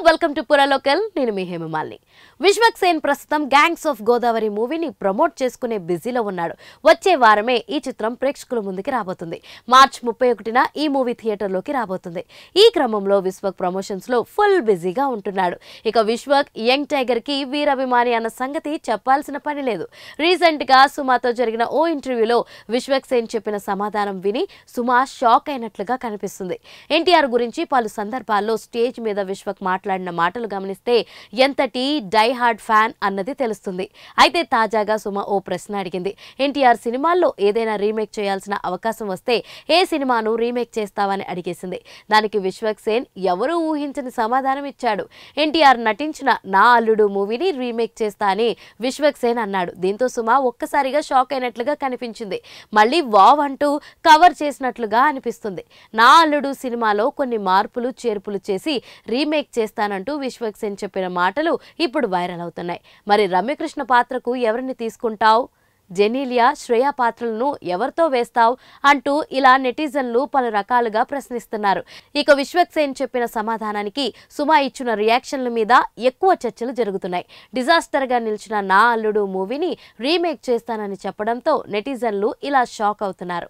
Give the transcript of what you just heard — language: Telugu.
వెల్కమ్ టు పురా లోకల్. నేను మీ హేమమాలిని. విశ్వక్ సేన్ ప్రస్తుతం గ్యాంగ్స్ ఆఫ్ గోదావరి మూవీని ప్రమోట్ చేసుకునే బిజీలో ఉన్నాడు. వచ్చే వారమే ఈ చిత్రం ప్రేక్షకుల ముందుకి రాబోతుంది. మార్చ్ 31న ఈ మూవీ థియేటర్లోకి రాబోతుంది. ఈ క్రమంలో విశ్వక్ ప్రమోషన్స్ లో ఫుల్ బిజీగా ఉంటున్నాడు. ఇక విశ్వక్ యంగ్ టైగర్ కి వీరాభిమాని అన్న సంగతి చెప్పాల్సిన పని లేదు. రీసెంట్ గా సుమాతో జరిగిన ఓ ఇంటర్వ్యూలో విశ్వక్ సేన్ చెప్పిన సమాధానం విని సుమా షాక్ అయినట్లుగా కనిపిస్తుంది. ఎన్టీఆర్ గురించి పలు సందర్భాల్లో స్టేజ్ మీద విశ్వక్ మాట్లాడిన మాటలు గమనిస్తే ఎంతటి డై హార్డ్ ఫ్యాన్ అన్నది తెలుస్తుంది. అయితే తాజాగా సుమ ఓ ప్రశ్న అడిగింది. ఎన్టీఆర్ సినిమాల్లో ఏదైనా రీమేక్ చేయాల్సిన అవకాశం వస్తే ఏ సినిమాను రీమేక్ చేస్తావని అడిగేసింది. దానికి విశ్వక్ సేన్ ఎవరూ ఊహించని సమాధానం ఇచ్చాడు. ఎన్టీఆర్ నటించిన నా అల్లుడు మూవీని రీమేక్ చేస్తా అని విశ్వక్ సేన్ అన్నాడు. దీంతో సుమ ఒక్కసారిగా షాక్ అయినట్లుగా కనిపించింది. మళ్ళీ వావ్ అంటూ కవర్ చేసినట్లుగా అనిపిస్తుంది. నా అల్లుడు సినిమాలో కొన్ని మార్పులు చేర్పులు చేసి రీమేక్ చేస్తానంటూ విశ్వక్ సేన్ చెప్పిన మాటలు ఇప్పుడు వైరల్ అవుతున్నాయి. మరి రమ్యకృష్ణ పాత్రకు ఎవరిని తీసుకుంటావు, జెనీలియా, శ్రేయ పాత్రలను ఎవరితో వేస్తావు అంటూ ఇలా నెటిజన్లు పలు రకాలుగా ప్రశ్నిస్తున్నారు. ఇక విశ్వక్ సేన్ చెప్పిన సమాధానానికి సుమా ఇచ్చిన రియాక్షన్ల మీద ఎక్కువ చర్చలు జరుగుతున్నాయి. డిజాస్టర్ గా నిలిచిన నా అల్లుడు మూవీని రీమేక్ చేస్తానని చెప్పడంతో నెటిజన్లు ఇలా షాక్ అవుతున్నారు.